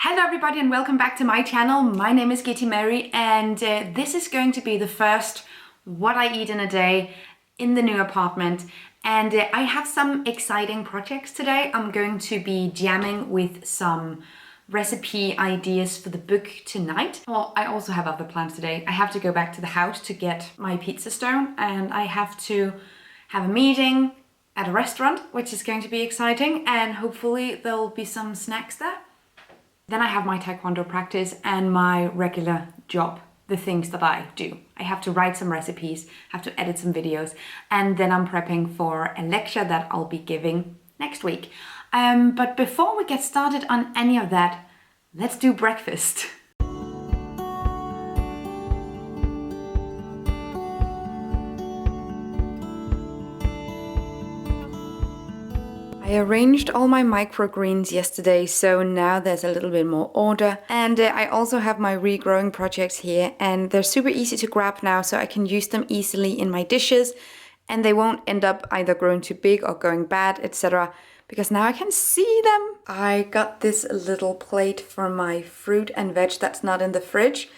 Hello everybody and welcome back to my channel. My name is Kitty Mary and this is going to be the first what I eat in a day in the new apartment. And I have some exciting projects today. I'm going to be jamming with some recipe ideas for the book tonight. Well, I also have other plans today. I have to go back to the house to get my pizza stone and I have to have a meeting at a restaurant, which is going to be exciting, and hopefully there'll be some snacks there. Then I have my taekwondo practice and my regular job, the things that I do. I have to write some recipes, have to edit some videos, and then I'm prepping for a lecture that I'll be giving next week. But before we get started on any of that, let's do breakfast. I arranged all my microgreens yesterday, so now there's a little bit more order. And I also have my regrowing projects here, and they're super easy to grab now, so I can use them easily in my dishes, and they won't end up either growing too big or going bad, etc. because now I can see them. I got this little plate for my fruit and veg that's not in the fridge,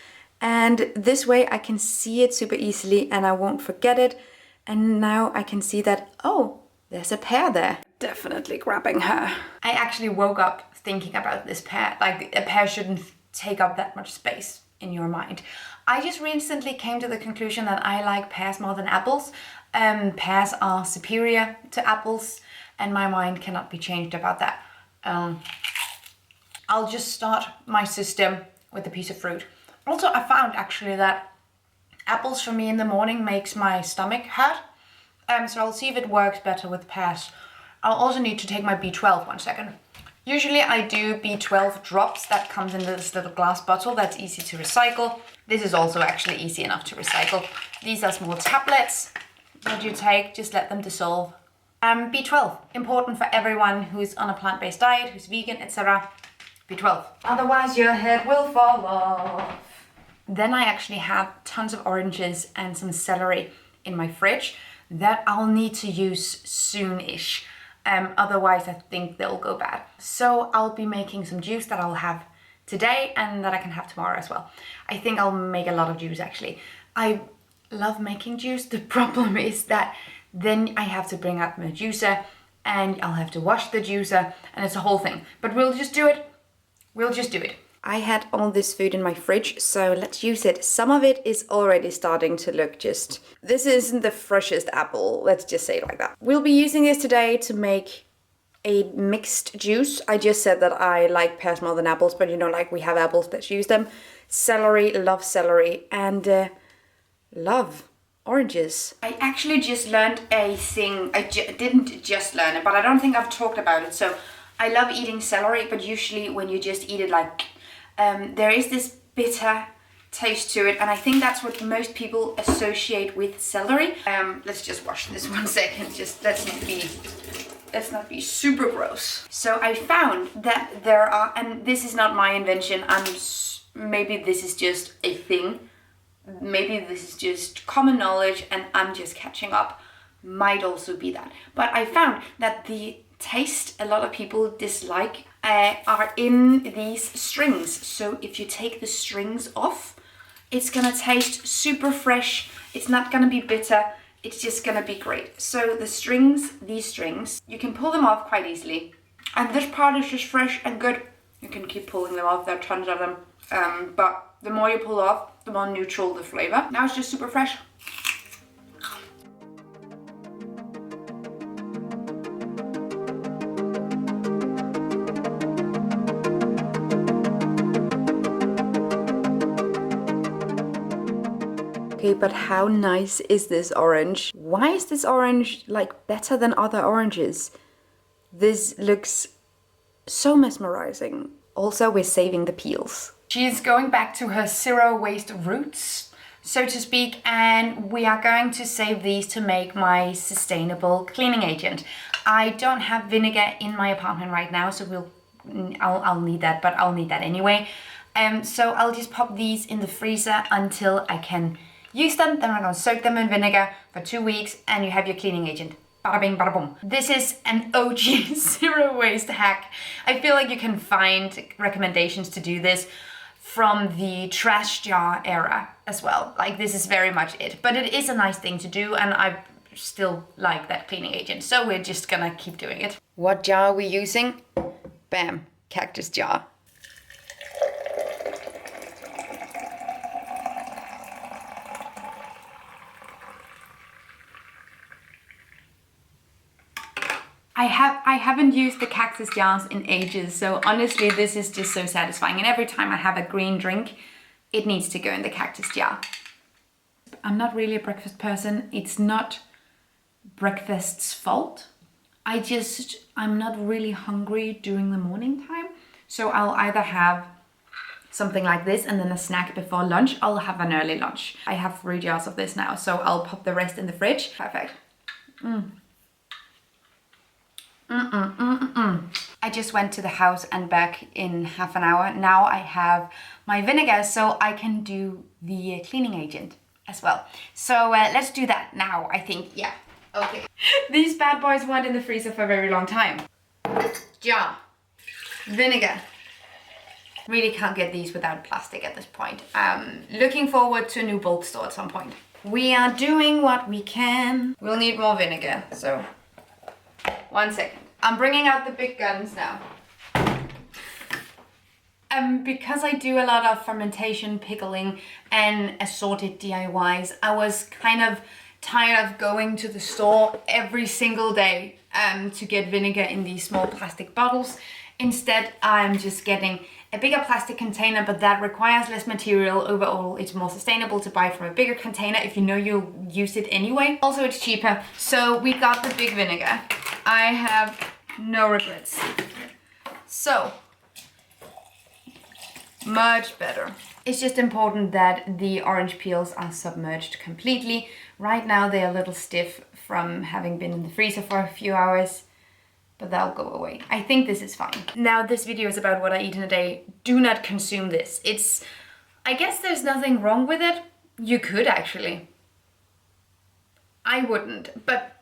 and this way I can see it super easily and I won't forget it. And now I can see that, oh, there's a pear there. Definitely grabbing her. I actually woke up thinking about this pear. Like, a pear shouldn't take up that much space in your mind. I just recently came to the conclusion that I like pears more than apples. Pears are superior to apples and my mind cannot be changed about that. I'll just start my system with a piece of fruit. Also, I found actually that apples for me in the morning makes my stomach hurt. So I'll see if it works better with pears. I'll also need to take my B12 one second. Usually I do B12 drops that comes in this little glass bottle that's easy to recycle. This is also actually easy enough to recycle. These are small tablets that you take, just let them dissolve. B12, important for everyone who's on a plant-based diet, who's vegan, etc. B12. Otherwise your head will fall off. Then I actually have tons of oranges and some celery in my fridge that I'll need to use soon-ish. Otherwise I think they'll go bad. So I'll be making some juice that I'll have today and that I can have tomorrow as well. I think I'll make a lot of juice actually. I love making juice. The problem is that then I have to bring out my juicer and I'll have to wash the juicer and it's a whole thing. But we'll just do it. We'll just do it. I had all this food in my fridge, so let's use it. Some of it is already starting to look just... This isn't the freshest apple, let's just say it like that. We'll be using this today to make a mixed juice. I just said that I like pears more than apples, but you know, like we have apples, let's use them. Celery, love celery, and love oranges. I actually just learned a thing. I didn't just learn it, but I don't think I've talked about it. So I love eating celery, but usually when you just eat it like... there is this bitter taste to it, and I think that's what most people associate with celery. Let's just wash this one second. Just let's not be super gross. So I found that there are, and this is not my invention. Maybe this is just a thing. Maybe this is just common knowledge, and I'm just catching up. Might also be that. But I found that the taste a lot of people dislike are in these strings. So if you take the strings off, it's gonna taste super fresh. It's not gonna be bitter. It's just gonna be great. So the strings, these strings, you can pull them off quite easily. And this part is just fresh and good. You can keep pulling them off, there are tons of them. But the more you pull off, the more neutral the flavor. Now it's just super fresh. Okay, but how nice is this orange? Why is this orange like better than other oranges? This looks so mesmerizing. Also, we're saving the peels. She's going back to her zero waste roots, so to speak, and we are going to save these to make my sustainable cleaning agent. I don't have vinegar in my apartment right now, so I'll need that, but I'll need that anyway. So I'll just pop these in the freezer until I can use them. Then I'm gonna soak them in vinegar for 2 weeks and you have your cleaning agent. Bada bing, bada boom. This is an OG zero waste hack. I feel like you can find recommendations to do this from the trash jar era as well. Like this is very much it, but it is a nice thing to do and I still like that cleaning agent. So we're just gonna keep doing it. What jar are we using? Bam, cactus jar. I haven't used the cactus jars in ages, so honestly this is just so satisfying, and every time I have a green drink it needs to go in the cactus jar. I'm not really a breakfast person. It's not breakfast's fault. I'm not really hungry during the morning time, so I'll either have something like this and then a snack before lunch. I'll have an early lunch. I have 3 jars of this now, so I'll pop the rest in the fridge. Perfect. I just went to the house and back in half an hour. Now I have my vinegar, so I can do the cleaning agent as well. So let's do that now, I think. Yeah, okay. These bad boys weren't in the freezer for a very long time. Jar, vinegar. Really can't get these without plastic at this point. Looking forward to a new bulk store at some point. We are doing what we can. We'll need more vinegar, so 1 second. I'm bringing out the big guns now. Because I do a lot of fermentation, pickling, and assorted DIYs, I was kind of tired of going to the store every single day to get vinegar in these small plastic bottles. Instead, I'm just getting a bigger plastic container, but that requires less material. Overall, it's more sustainable to buy from a bigger container if you know you'll use it anyway. Also, it's cheaper. So we got the big vinegar. I have no regrets. So, much better. It's just important that the orange peels are submerged completely. Right now they're a little stiff from having been in the freezer for a few hours, but that'll go away. I think this is fine. Now this video is about what I eat in a day. Do not consume this. I guess there's nothing wrong with it. You could actually. I wouldn't, but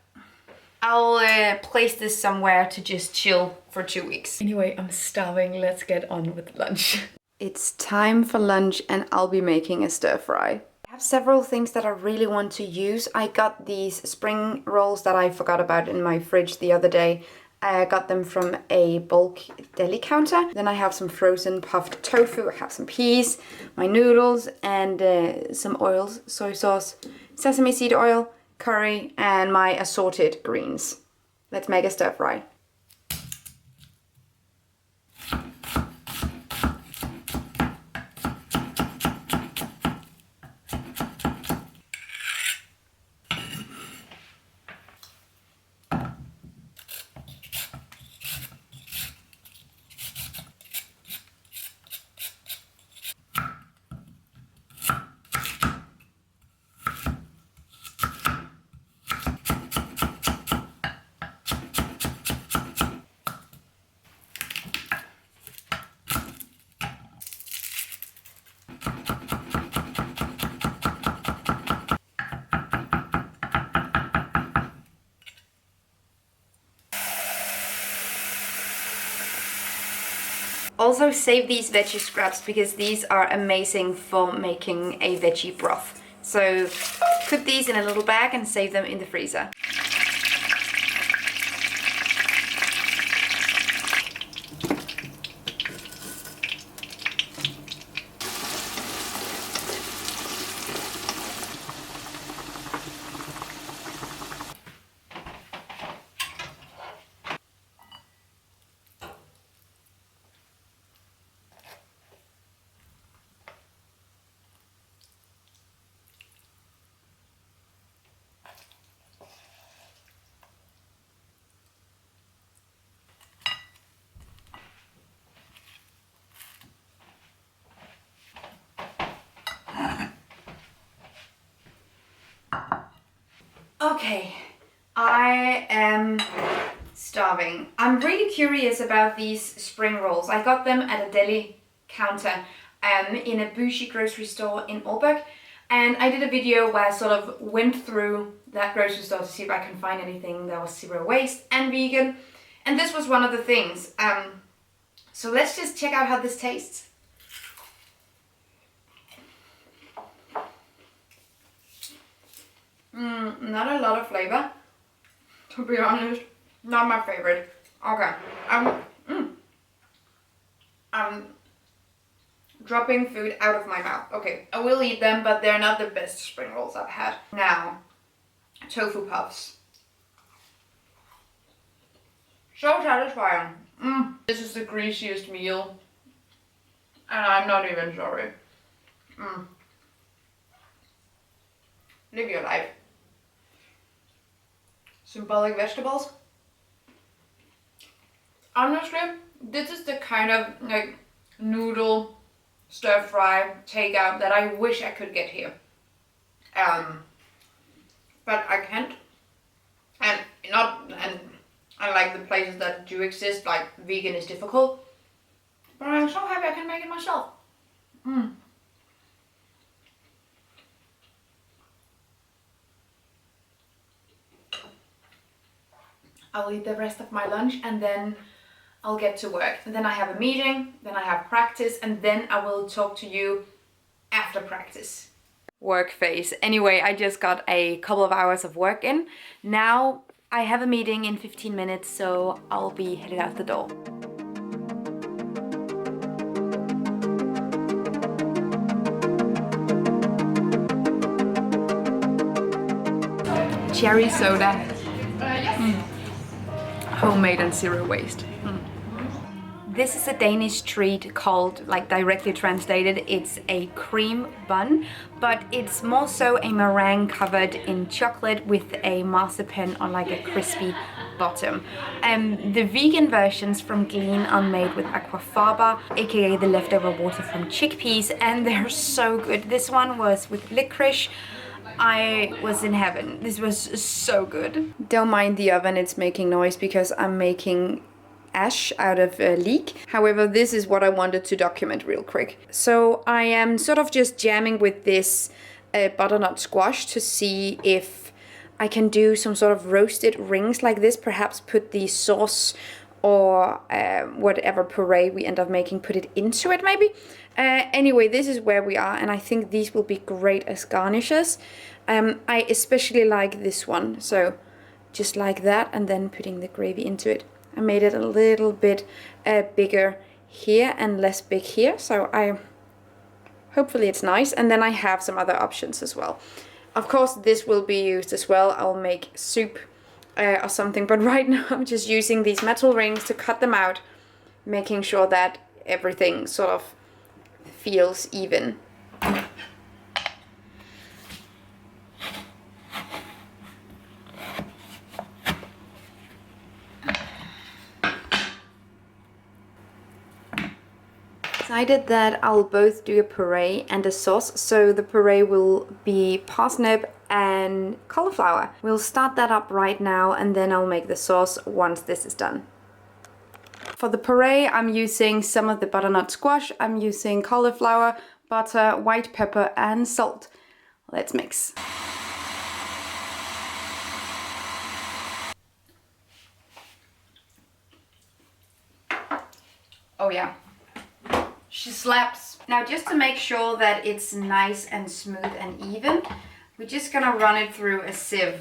I'll place this somewhere to just chill for 2 weeks. Anyway, I'm starving. Let's get on with lunch. It's time for lunch and I'll be making a stir fry. I have several things that I really want to use. I got these spring rolls that I forgot about in my fridge the other day. I got them from a bulk deli counter. Then I have some frozen puffed tofu. I have some peas, my noodles, and some oils, soy sauce, sesame seed oil, curry, and my assorted greens. Let's make a stir fry. Also save these veggie scraps because these are amazing for making a veggie broth. So put these in a little bag and save them in the freezer. Okay, I am starving. I'm really curious about these spring rolls. I got them at a deli counter in a bougie grocery store in Aalborg. And I did a video where I sort of went through that grocery store to see if I can find anything that was zero waste and vegan. And this was one of the things. So let's just check out how this tastes. Not a lot of flavor, to be honest. Not my favorite. Okay. I'm dropping food out of my mouth. Okay, I will eat them, but they're not the best spring rolls I've had. Now, tofu puffs. So satisfying. This is the greasiest meal, and I'm not even sorry. Live your life. Symbolic vegetables. Honestly, this is the kind of like noodle stir fry takeout that I wish I could get here. But I can't. And unlike the places that do exist, like vegan is difficult. But I'm so happy I can make it myself. I'll eat the rest of my lunch and then I'll get to work. And then I have a meeting, then I have practice, and then I will talk to you after practice. Work phase. Anyway, I just got a couple of hours of work in. Now I have a meeting in 15 minutes, so I'll be headed out the door. Cherry soda. Homemade and zero waste. This is a Danish treat called, like directly translated, it's a cream bun, but it's more so a meringue covered in chocolate with a marzipan on like a crispy bottom. The vegan versions from Glean are made with aquafaba, aka the leftover water from chickpeas, and they're so good. This one was with licorice. I was in heaven. This was so good. Don't mind the oven, it's making noise because I'm making ash out of a leek. However, this is what I wanted to document real quick. So I am sort of just jamming with this butternut squash to see if I can do some sort of roasted rings like this, perhaps put the sauce or whatever puree we end up making, put it into it maybe. Anyway, this is where we are, and I think these will be great as garnishes. I especially like this one, so just like that, and then putting the gravy into it. I made it a little bit bigger here and less big here, so hopefully it's nice. And then I have some other options as well. Of course, this will be used as well. I'll make soup or something, but right now I'm just using these metal rings to cut them out, making sure that everything sort of feels even. Decided that I'll both do a puree and a sauce, so the puree will be parsnip and cauliflower. We'll start that up right now, and then I'll make the sauce once this is done. For the puree, I'm using some of the butternut squash, I'm using cauliflower, butter, white pepper and salt. Let's mix. Oh yeah. She slaps. Now, just to make sure that it's nice and smooth and even, we're just gonna run it through a sieve.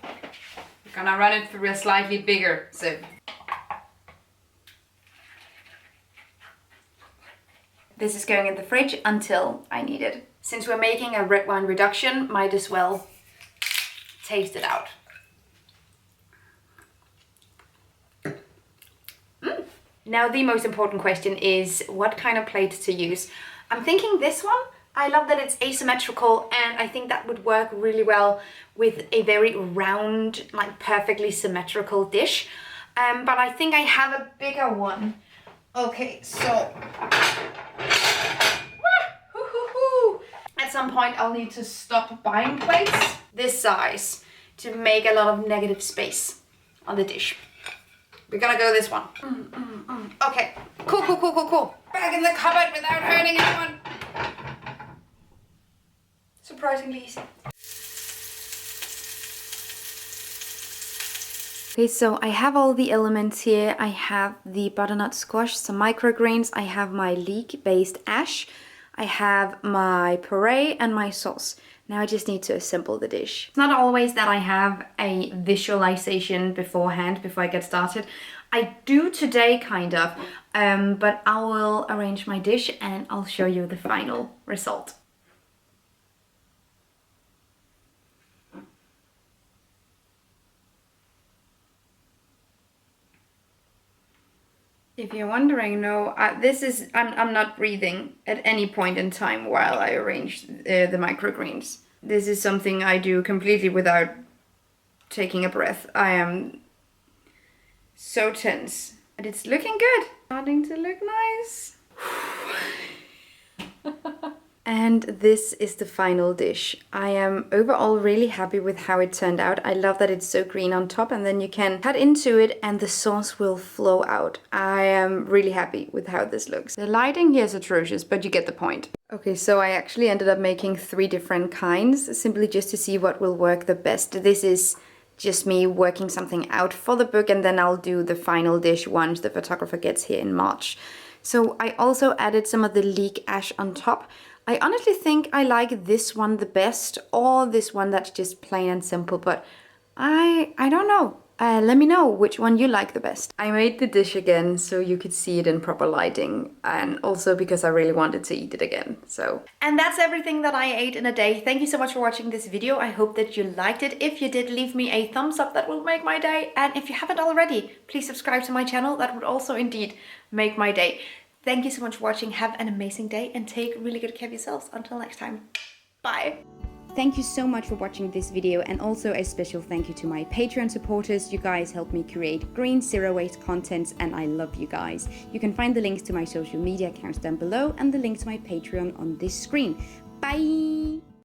We're gonna run it through a slightly bigger sieve. This is going in the fridge until I need it. Since we're making a red wine reduction, might as well taste it out. Now the most important question is what kind of plate to use. I'm thinking this one. I love that it's asymmetrical, and I think that would work really well with a very round, like perfectly symmetrical dish. But I think I have a bigger one. Okay, so at some point I'll need to stop buying plates this size to make a lot of negative space on the dish. We're gonna go this one. Okay, cool. Back in the cupboard without hurting anyone. Surprisingly easy. Okay, so I have all the elements here. I have the butternut squash, some microgreens. I have my leek-based ash. I have my puree and my sauce. Now I just need to assemble the dish. It's not always that I have a visualization beforehand, before I get started. I do today, kind of, but I will arrange my dish and I'll show you the final result. If you're wondering, no, I'm not breathing at any point in time while I arrange the microgreens. This is something I do completely without taking a breath. I am so tense. But it's looking good. Starting to look nice. And this is the final dish. I am overall really happy with how it turned out. I love that it's so green on top, and then you can cut into it and the sauce will flow out. I am really happy with how this looks. The lighting here is atrocious, but you get the point. Okay, so I actually ended up making 3 different kinds, simply just to see what will work the best. This is just me working something out for the book, and then I'll do the final dish once the photographer gets here in March. So I also added some of the leek ash on top. I honestly think I like this one the best, or this one that's just plain and simple, but I don't know. Let me know which one you like the best. I made the dish again so you could see it in proper lighting, and also because I really wanted to eat it again, so. And that's everything that I ate in a day. Thank you so much for watching this video. I hope that you liked it. If you did, leave me a thumbs up. That will make my day. And if you haven't already, please subscribe to my channel. That would also indeed make my day. Thank you so much for watching. Have an amazing day and take really good care of yourselves. Until next time, bye. Thank you so much for watching this video, and also a special thank you to my Patreon supporters. You guys help me create green, zero-waste content, and I love you guys. You can find the links to my social media accounts down below and the link to my Patreon on this screen. Bye!